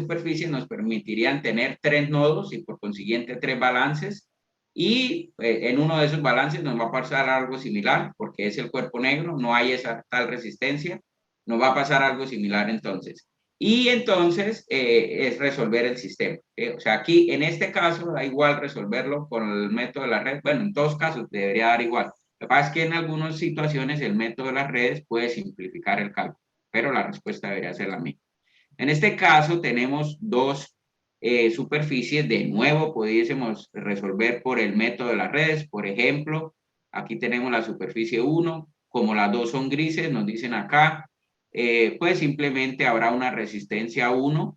superficies nos permitirían tener 3 nodos y por consiguiente 3 balances. Y en uno de esos balances nos va a pasar algo similar, porque es el cuerpo negro, no hay esa tal resistencia, nos va a pasar algo similar entonces. Y entonces es resolver el sistema. O sea, aquí en este caso da igual resolverlo con el método de la red. Bueno, en todos casos debería dar igual. Lo que pasa es que en algunas situaciones el método de las redes puede simplificar el cálculo, pero la respuesta debería ser la misma. En este caso tenemos dos superficies. De nuevo, pudiésemos resolver por el método de las redes. Por ejemplo, aquí tenemos la superficie 1. Como las dos son grises, nos dicen acá, pues simplemente habrá una resistencia 1.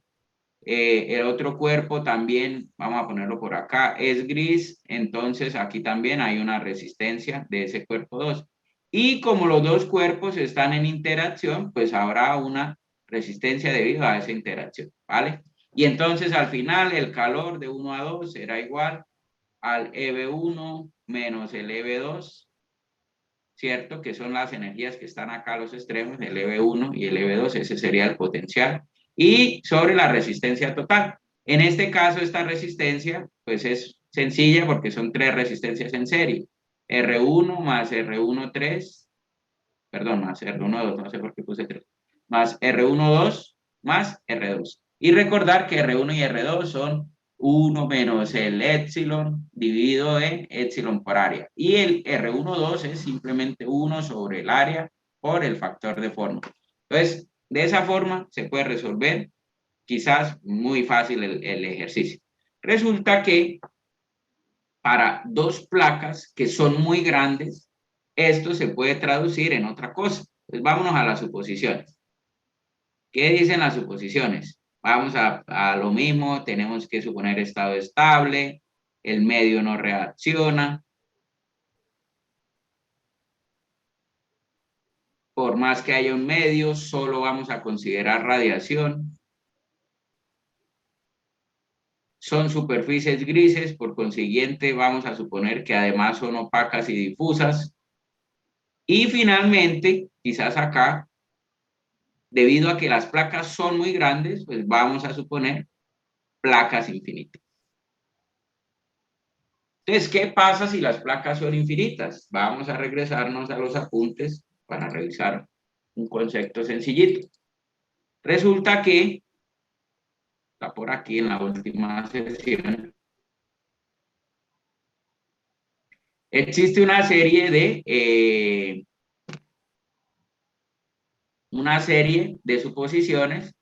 El otro cuerpo también, vamos a ponerlo por acá, es gris, entonces aquí también hay una resistencia de ese cuerpo 2. Y como los dos cuerpos están en interacción, pues habrá una resistencia debido a esa interacción, ¿vale? Y entonces al final el calor de 1 a 2 será igual al EB1 menos el EB2, ¿cierto? Que son las energías que están acá a los extremos, el EB1 y el EB2, ese sería el potencial. Y sobre la resistencia total. En este caso, esta resistencia, pues es sencilla porque son 3 resistencias en serie. R1 más R1,3, perdón, más R1,2, no sé por qué puse 3, más R1,2 más R2. Y recordar que R1 y R2 son 1 menos el épsilon dividido en épsilon por área. Y el R1,2 es simplemente 1 sobre el área por el factor de forma. Entonces, de esa forma se puede resolver quizás muy fácil el ejercicio. Resulta que para dos placas que son muy grandes, esto se puede traducir en otra cosa. Pues vámonos a las suposiciones. ¿Qué dicen las suposiciones? Vamos a lo mismo, tenemos que suponer estado estable, el medio no reacciona. Por más que haya un medio, solo vamos a considerar radiación. Son superficies grises, por consiguiente vamos a suponer que además son opacas y difusas. Y finalmente, quizás acá, debido a que las placas son muy grandes, pues vamos a suponer placas infinitas. Entonces, ¿qué pasa si las placas son infinitas? Vamos a regresarnos a los apuntes para revisar un concepto sencillito. Resulta que, está por aquí en la última sesión, existe una serie de suposiciones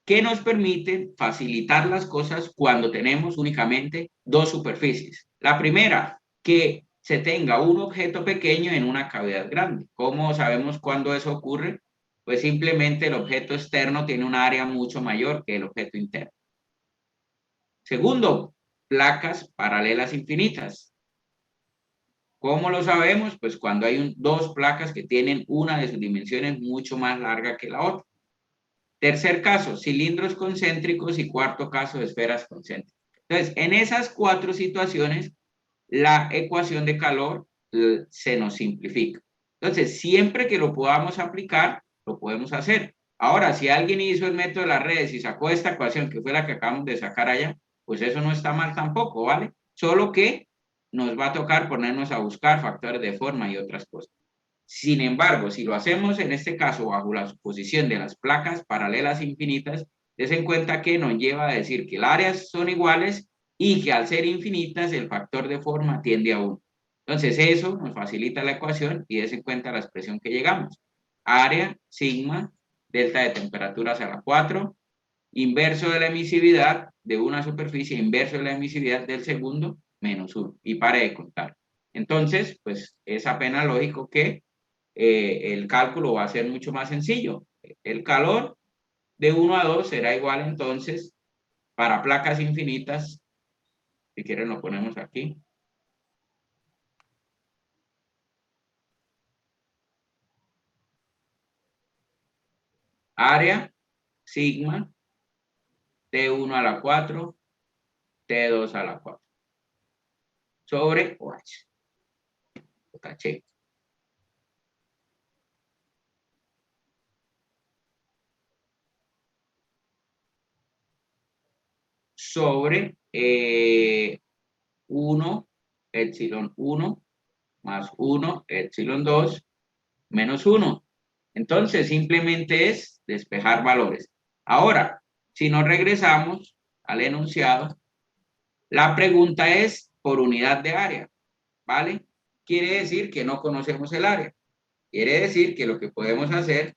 que nos permiten facilitar las cosas cuando tenemos únicamente dos superficies. La primera, que se tenga un objeto pequeño en una cavidad grande. ¿Cómo sabemos cuándo eso ocurre? Pues simplemente el objeto externo tiene un área mucho mayor que el objeto interno. Segundo, placas paralelas infinitas. ¿Cómo lo sabemos? Pues cuando hay dos placas que tienen una de sus dimensiones mucho más larga que la otra. Tercer caso, cilindros concéntricos, y cuarto caso, esferas concéntricas. Entonces, en esas 4 situaciones, la ecuación de calor se nos simplifica. Entonces, siempre que lo podamos aplicar, lo podemos hacer. Ahora, si alguien hizo el método de las redes y sacó esta ecuación, que fue la que acabamos de sacar allá, pues eso no está mal tampoco, ¿vale? Solo que nos va a tocar ponernos a buscar factores de forma y otras cosas. Sin embargo, si lo hacemos en este caso bajo la suposición de las placas paralelas infinitas, des en cuenta que nos lleva a decir que las áreas son iguales y que al ser infinitas el factor de forma tiende a 1. Entonces eso nos facilita la ecuación y des en cuenta la expresión que llegamos. Área, sigma, delta de temperaturas a la 4, inverso de la emisividad de una superficie, inverso de la emisividad del segundo, menos 1. Y pare de contar. Entonces, pues es apenas lógico que el cálculo va a ser mucho más sencillo. El calor de 1 a 2 será igual entonces para placas infinitas, si quieren lo ponemos aquí. Área, sigma, T1 a la 4, T2 a la 4. Sobre OH. Lo caché. sobre 1 epsilon 1 más 1 epsilon 2 menos 1. Entonces, simplemente es despejar valores. Ahora, si nos regresamos al enunciado, la pregunta es por unidad de área, ¿vale? Quiere decir que no conocemos el área. Quiere decir que lo que podemos hacer,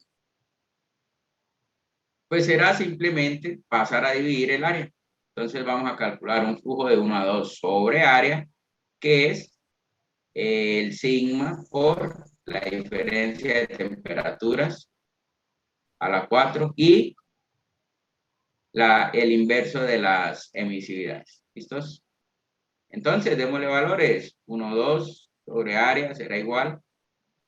pues será simplemente pasar a dividir el área. Entonces vamos a calcular un flujo de 1 a 2 sobre área, que es el sigma por la diferencia de temperaturas a la 4 y el inverso de las emisividades. ¿Listos? Entonces, démosle valores. 1, 2 sobre área será igual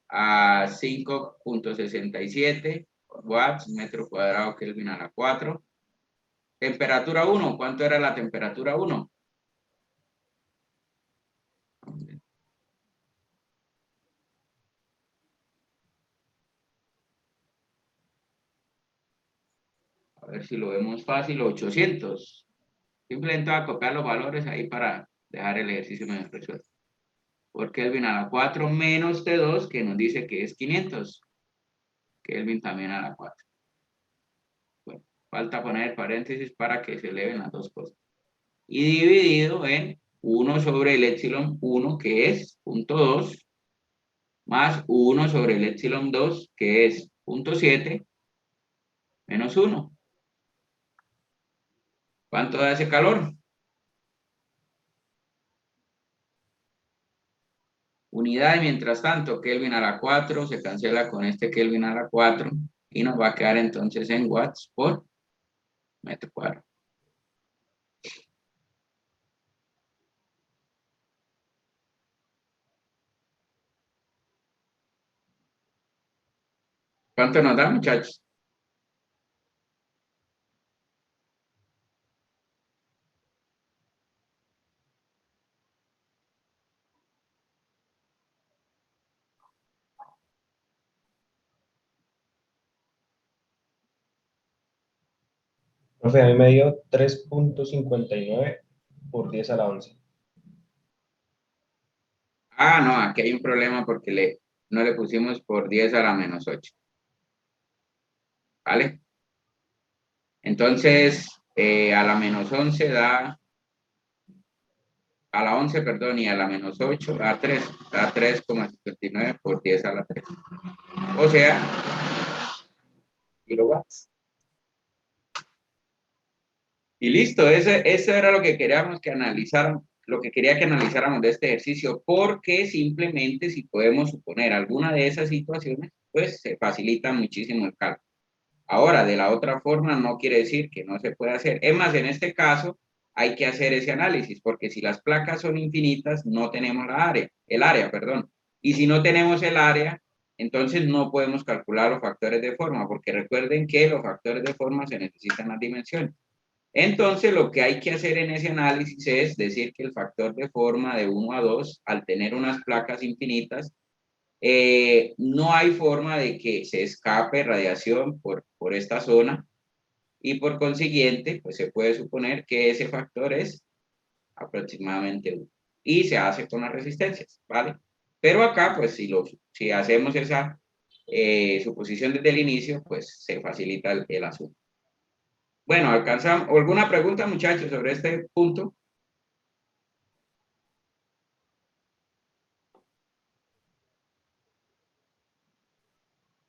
a 5.67 watts metro cuadrado Kelvin a la 4. Temperatura 1, ¿cuánto era la temperatura 1? A ver si lo vemos fácil, 800. Simplemente voy a copiar los valores ahí para dejar el ejercicio medio resuelto. Por Kelvin a la 4 menos T2, que nos dice que es 500. Kelvin también a la 4. Bueno, falta poner paréntesis para que se eleven las dos cosas. Y dividido en 1 sobre el epsilon 1, que es 0.2, más 1 sobre el epsilon 2, que es 0.7, menos 1. ¿Cuánto da ese calor? Unidad, mientras tanto, Kelvin a la 4 se cancela con este Kelvin a la 4 y nos va a quedar entonces en watts por metro cuadrado. ¿Cuánto nos da, muchachos? Profe, a mí me dio 3.59 por 10 a la 11. Ah, no, aquí hay un problema porque no le pusimos por 10 a la menos 8. ¿Vale? Entonces, a la menos 11 da, a la 11, perdón, y a la menos 8 da 3. Da 3,59 por 10 a la 3. O sea, kilowatts. Y listo, ese era lo que queríamos que analizaran, lo que quería que analizáramos de este ejercicio, porque simplemente si podemos suponer alguna de esas situaciones, pues se facilita muchísimo el cálculo. Ahora, de la otra forma, no quiere decir que no se pueda hacer. Es más, en este caso, hay que hacer ese análisis, porque si las placas son infinitas, no tenemos el área, perdón. Y si no tenemos el área, entonces no podemos calcular los factores de forma, porque recuerden que los factores de forma se necesitan las dimensiones. Entonces, lo que hay que hacer en ese análisis es decir que el factor de forma de 1 a 2, al tener unas placas infinitas, no hay forma de que se escape radiación por esta zona y por consiguiente, pues se puede suponer que ese factor es aproximadamente 1 y se hace con las resistencias, ¿vale? Pero acá, pues si hacemos esa suposición desde el inicio, pues se facilita el asunto. Bueno, ¿alcanzamos alguna pregunta, muchachos, sobre este punto?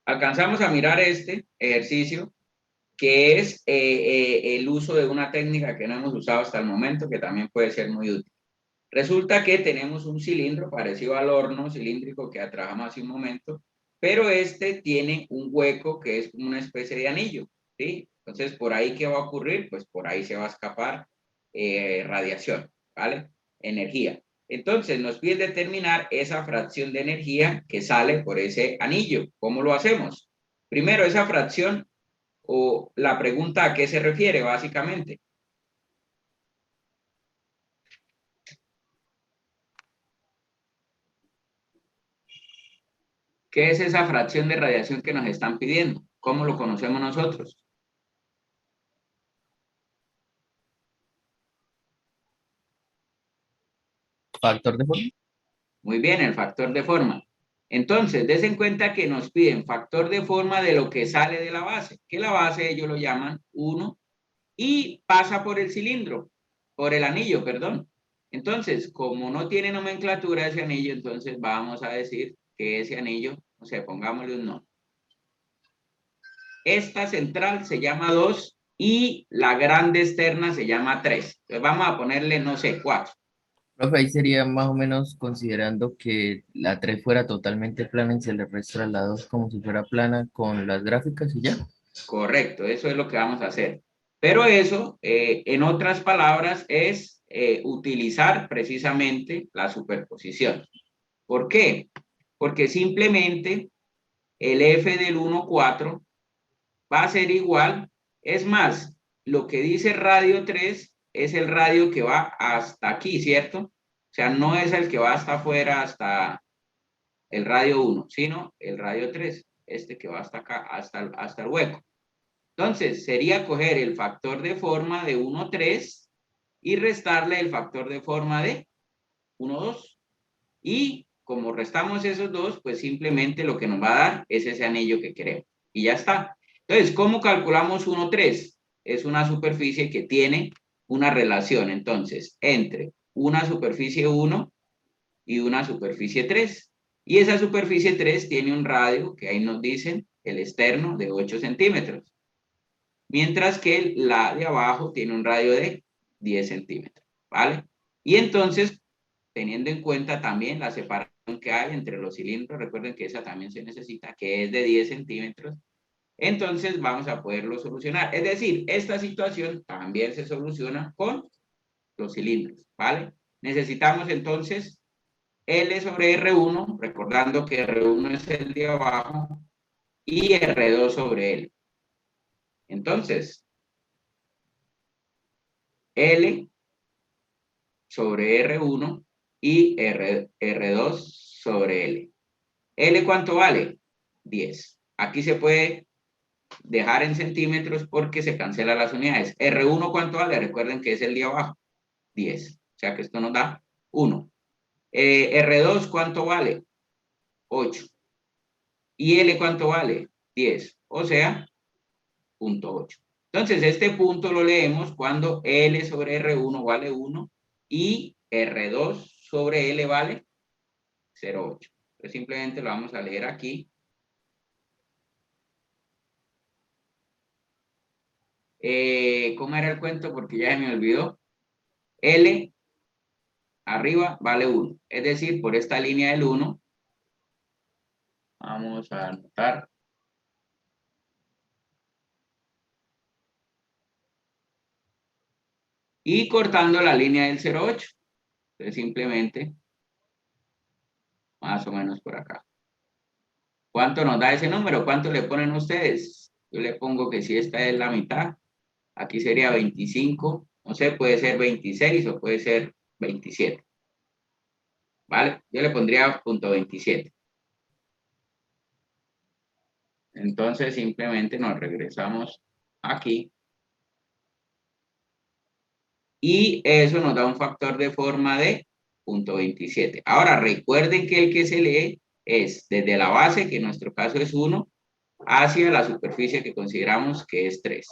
Alcanzamos a mirar este ejercicio, que es el uso de una técnica que no hemos usado hasta el momento, que también puede ser muy útil. Resulta que tenemos un cilindro parecido al horno cilíndrico que trabajamos hace un momento, pero este tiene un hueco que es como una especie de anillo, ¿sí? Entonces, ¿por ahí qué va a ocurrir? Pues por ahí se va a escapar radiación, ¿vale? Energía. Entonces, nos pide determinar esa fracción de energía que sale por ese anillo. ¿Cómo lo hacemos? Primero, esa fracción o la pregunta a qué se refiere, básicamente. ¿Qué es esa fracción de radiación que nos están pidiendo? ¿Cómo lo conocemos nosotros? Factor de forma. Muy bien, el factor de forma. Entonces, des en cuenta que nos piden factor de forma de lo que sale de la base, que la base ellos lo llaman 1 y pasa por el cilindro, por el anillo, perdón. Entonces, como no tiene nomenclatura ese anillo, entonces vamos a decir que ese anillo, o sea, pongámosle un nombre. Esta central se llama 2 y la grande externa se llama 3. Entonces vamos a ponerle, no sé, 4. Profe, ahí sería más o menos considerando que la 3 fuera totalmente plana y se le resta la 2 como si fuera plana con las gráficas y ya. Correcto, eso es lo que vamos a hacer. Pero eso, en otras palabras, es utilizar precisamente la superposición. ¿Por qué? Porque simplemente el f del 1,4 va a ser igual. Es más, lo que dice radio 3 es el radio que va hasta aquí, ¿cierto? O sea, no es el que va hasta afuera, hasta el radio 1, sino el radio 3, este que va hasta acá, hasta el hueco. Entonces, sería coger el factor de forma de 1,3 y restarle el factor de forma de 1,2. Y como restamos esos dos, pues simplemente lo que nos va a dar es ese anillo que queremos. Y ya está. Entonces, ¿cómo calculamos 1,3? Es una superficie que tiene una relación, entonces, entre una superficie 1 y una superficie 3. Y esa superficie 3 tiene un radio, que ahí nos dicen, el externo, de 8 centímetros. Mientras que la de abajo tiene un radio de 10 centímetros, ¿vale? Y entonces, teniendo en cuenta también la separación que hay entre los cilindros, recuerden que esa también se necesita, que es de 10 centímetros, entonces vamos a poderlo solucionar. Es decir, esta situación también se soluciona con los cilindros, ¿vale? Necesitamos entonces L sobre R1, recordando que R1 es el de abajo, y R2 sobre L. Entonces, L sobre R1 y R2 sobre L. ¿L cuánto vale? 10. Aquí se puede dejar en centímetros porque se cancelan las unidades. R1 cuánto vale? Recuerden que es el de abajo. 10. O sea que esto nos da 1. R2 cuánto vale? 8. ¿Y L cuánto vale? 10. O sea, 0.8. Entonces, este punto lo leemos cuando L sobre R1 vale 1 y R2 sobre L vale 0.8. Entonces, simplemente lo vamos a leer aquí. ¿Cómo era el cuento? Porque ya se me olvidó. L arriba vale 1. Es decir, por esta línea del 1, vamos a anotar. Y cortando la línea del 0.8. Entonces, simplemente, más o menos por acá. ¿Cuánto nos da ese número? ¿Cuánto le ponen ustedes? Yo le pongo que si esta es la mitad, aquí sería 25, no sé, puede ser 26 o puede ser 27. ¿Vale? Yo le pondría punto 27. Entonces simplemente nos regresamos aquí. Y eso nos da un factor de forma de punto 27. Ahora recuerden que el que se lee es desde la base, que en nuestro caso es 1, hacia la superficie que consideramos que es 3.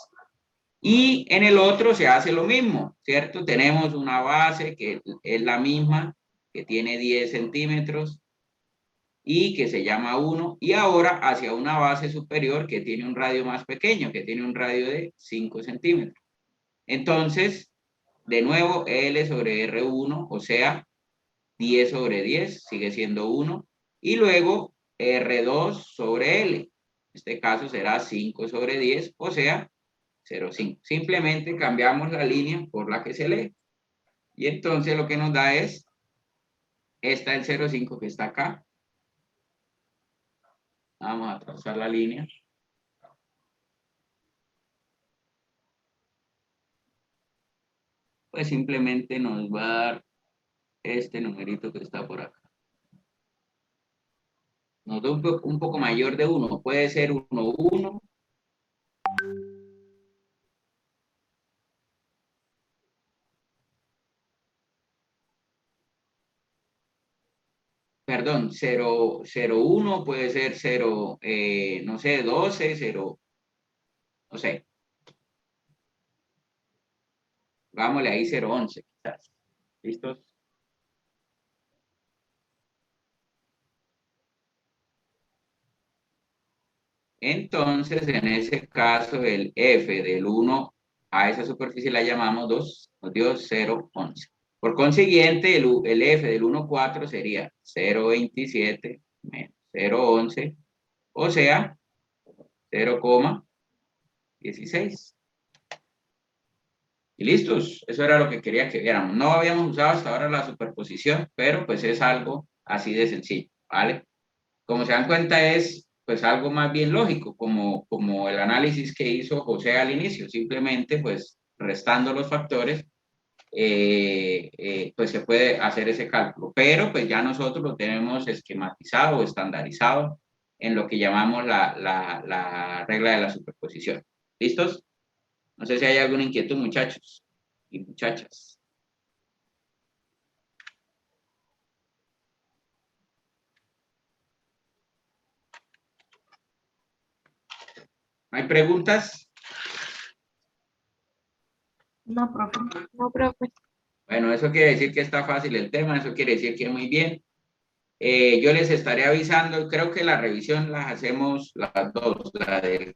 Y en el otro se hace lo mismo, ¿cierto? Tenemos una base que es la misma, que tiene 10 centímetros y que se llama 1, y ahora hacia una base superior que tiene un radio más pequeño, que tiene un radio de 5 centímetros. Entonces, de nuevo, L sobre R1, o sea, 10 sobre 10, sigue siendo 1, y luego R2 sobre L. En este caso será 5 sobre 10, o sea, 0,5. Simplemente cambiamos la línea por la que se lee. Y entonces lo que nos da es esta el 0,5 que está acá. Vamos a trazar la línea. Pues simplemente nos va a dar este numerito que está por acá. Nos da un poco mayor de 1. Puede ser 1, 1. perdón, 0,1 puede ser 0, no sé, 12, 0, no sé, vámonos ahí 0,11 quizás. ¿Listos? Entonces, en ese caso, el F del 1 a esa superficie la llamamos 2, nos dio 0,11. Por consiguiente, el F del 1,4 sería 0,27 menos 0,11, o sea, 0,16. Y listos, eso era lo que quería que viéramos. No habíamos usado hasta ahora la superposición, pero pues es algo así de sencillo, ¿vale? Como se dan cuenta es pues algo más bien lógico, como el análisis que hizo José al inicio, simplemente pues restando los factores, pues se puede hacer ese cálculo, pero pues ya nosotros lo tenemos esquematizado o estandarizado en lo que llamamos la regla de la superposición. ¿Listos? No sé si hay alguna inquietud, muchachos y muchachas. ¿No hay preguntas? No, profe. No, profe. Bueno, eso quiere decir que está fácil el tema, eso quiere decir que muy bien. Yo les estaré avisando, creo que la revisión las hacemos las dos, la del